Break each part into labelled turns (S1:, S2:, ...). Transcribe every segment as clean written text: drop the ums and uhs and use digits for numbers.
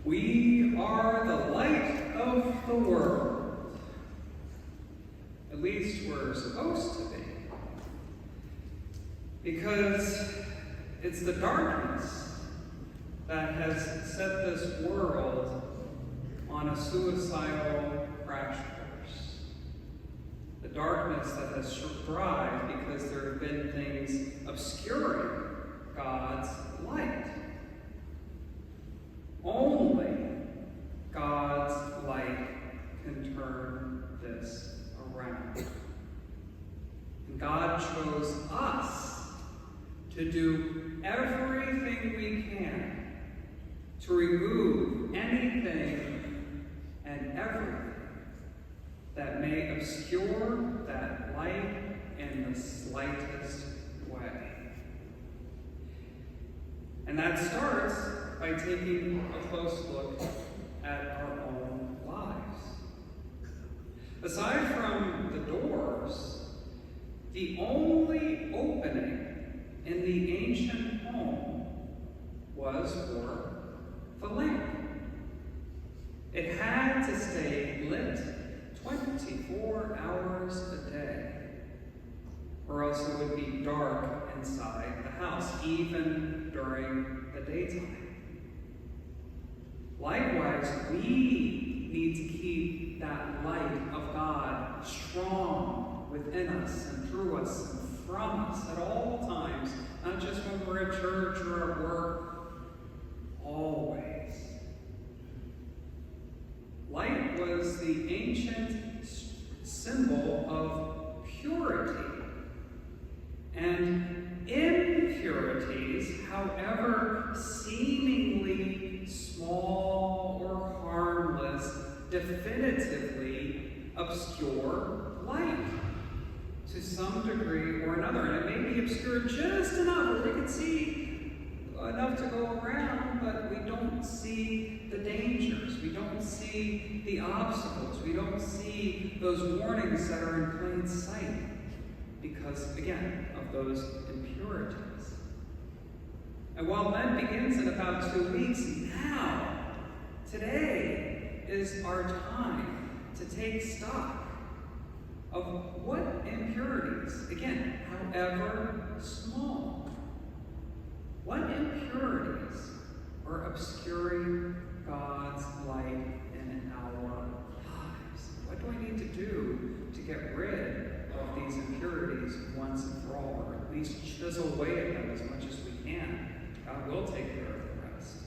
S1: We are the light of the world. At least we're supposed to be. Because it's the darkness that has set this world on a suicidal crash course. The darkness that has thrived because there have been things obscuring God's light. Only God's light can turn this around. And God chose us to do everything we can to remove anything and everything that may obscure that light in the slightest way. And that starts by taking a close look at our own lives. Aside from the doors, the only opening in the ancient home was for the lamp. It had to stay lit 24 hours a day, or else it would be dark inside the house, even during the daytime. Likewise, we need to keep that light of God strong within us and through us and from us at all times, not just when we're at church or at work, always. Light was the ancient symbol of purity. And impurities, however seemingly small or harmless, definitively obscure light to some degree or another. And it may be obscured just enough where we can see enough to go around, but we don't see the dangers. We don't see the obstacles. We don't see those warnings that are in plain sight because, again, of those impurities. And while Lent begins in about 2 weeks, now, today is our time to take stock of what impurities, again, however small, what impurities are obscuring God's light in our lives? What do I need to do to get rid of these impurities once and for all, or at least chisel away at them as much as we can? God will take care of the rest.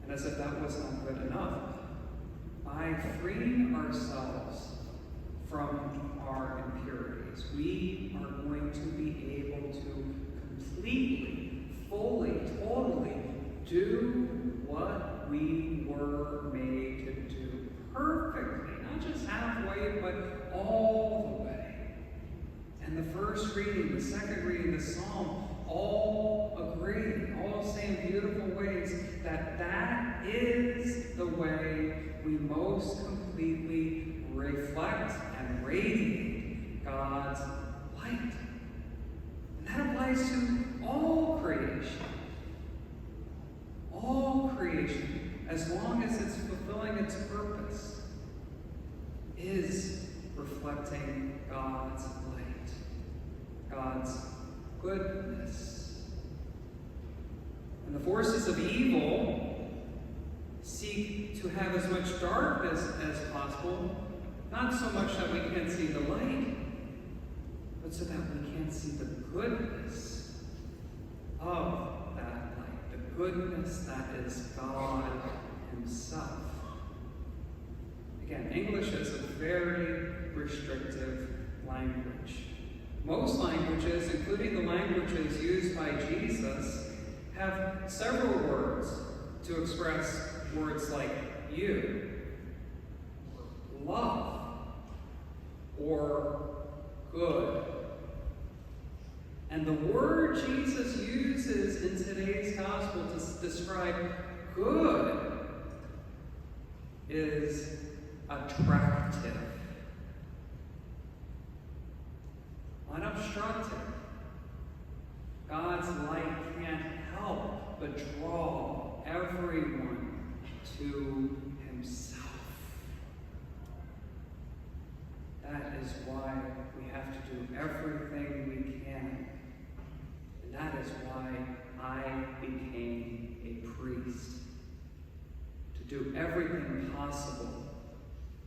S1: And as if that was not good enough, by freeing ourselves from our impurities, we are going to be able to completely, fully, totally do what we were made to do perfectly, not just halfway, but all the way. And the first reading, the second reading, the psalm, all agree, all say in beautiful ways that that is the way we most completely reflect and radiate God's light. And that applies to all creation. All creation, as long as it's fulfilling its purpose, is reflecting God's light, God's goodness. And the forces of evil seek to have as much darkness as possible, not so much that we can't see the light, but so that we can see the goodness of that light, the goodness that is God Himself. Again, English is a very restrictive language. Most languages, including the languages used by Jesus, have several words to express words like you, love, or good. And the word Jesus uses in today's gospel to describe good is attractive, unobstructed. God's light can't help but draw everyone to himself. That is why we have to do everything we can. And that is why I became a priest. To do everything possible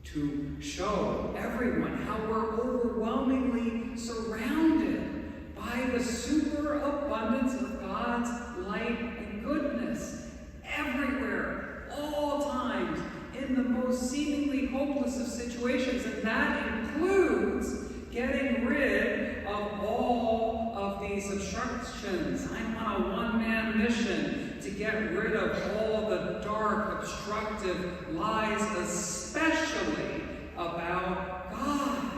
S1: to show everyone how we're overwhelmingly surrounded by the superabundance of God's light and goodness everywhere, all times, in the most seemingly hopeless of situations. And that includes getting rid of all of these obstructions. I'm on a one-man mission to get rid of all the dark, obstructive lies, especially about God,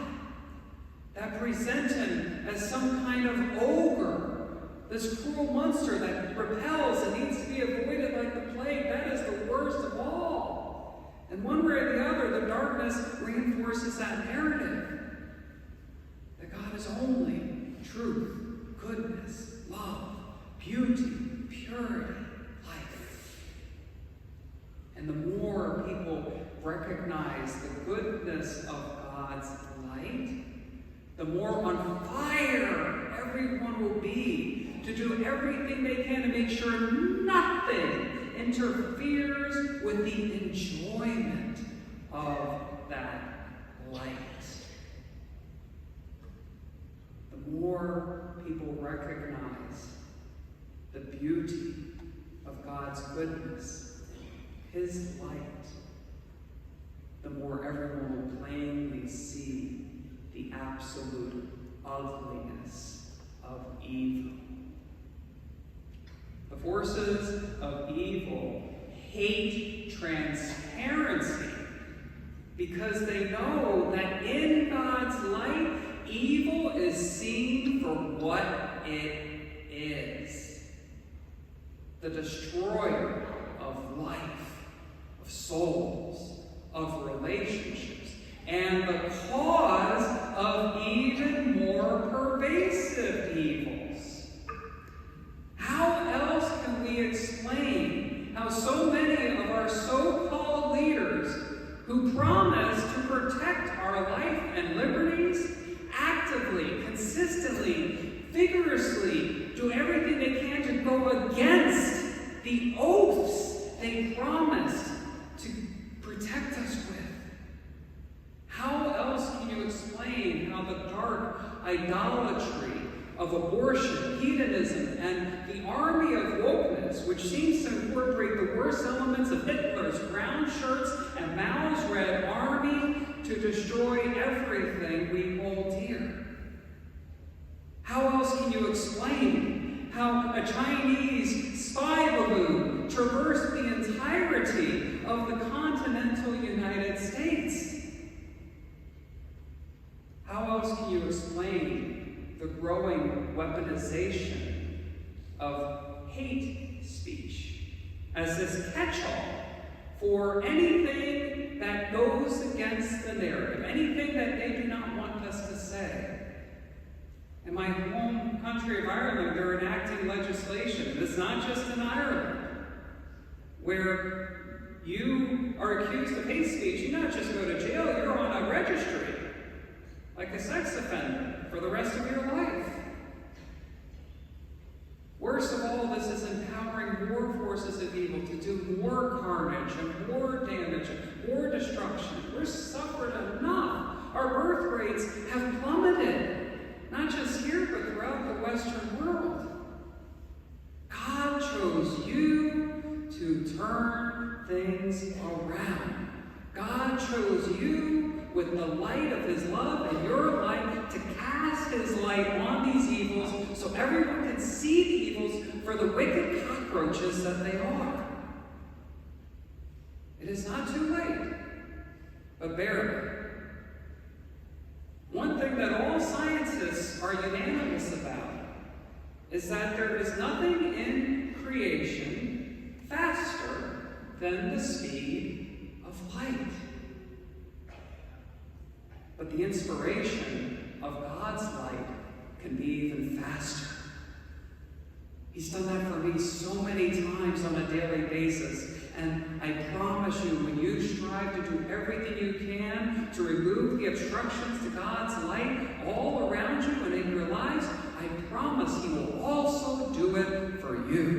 S1: that present him as some kind of ogre, this cruel monster that repels and needs to be avoided like the plague. That is the worst of all. And one way or the other, the darkness reinforces that narrative that God is only truth, goodness, love, beauty, purity, life. And the more people recognize the goodness of God's light, the more on fire everyone will be to do everything they can to make sure nothing interferes with the enjoyment of that light. The more people recognize the beauty of God's goodness, his light, the more everyone will plainly see the absolute ugliness of evil. The forces of evil hate transparency because they know that in God's light, evil is seen for what it is. The destroyer of life, of souls, of relationships, and the cause of even more pervasive evils. How else can we explain how so many of our so-called leaders who promise to protect our life and liberties actively, consistently, vigorously do everything they can to go against the oaths they promised to protect us with? How else can you explain how the dark idolatry of abortion, hedonism, and the army of wokeness, which seems to incorporate the worst elements of Hitler's brown shirts and Mao's red army to destroy everything we hold dear? How else can you explain how a Chinese spy balloon traversed the entirety of the continental United States? How else can you explain the growing weaponization of hate speech as this catch-all for anything that goes against the narrative, anything that they do not want us to say? In my home country of Ireland, they're enacting legislation. It's not just in Ireland, where you are accused of hate speech. You not just go to jail, you're on a registry, like a sex offender, for the rest of your life. Worst of all, this is empowering more forces of evil to do more carnage and more damage and more destruction. We're suffered enough. Our birth rates have plummeted, not just here, but throughout the Western world. God chose you to turn things around. God chose you with the light of his love and your light to cast his light on these evils so everyone can see the evils for the wicked cockroaches that they are. It is not too late, but barely. One thing that all scientists are unanimous about is that there is nothing in creation faster than the speed of light. But the inspiration of God's light can be even faster. He's done that for me so many times on a daily basis. And I promise you, when you strive to do everything you can to remove the obstructions to God's light all around you and in your lives, I promise He will also do it for you.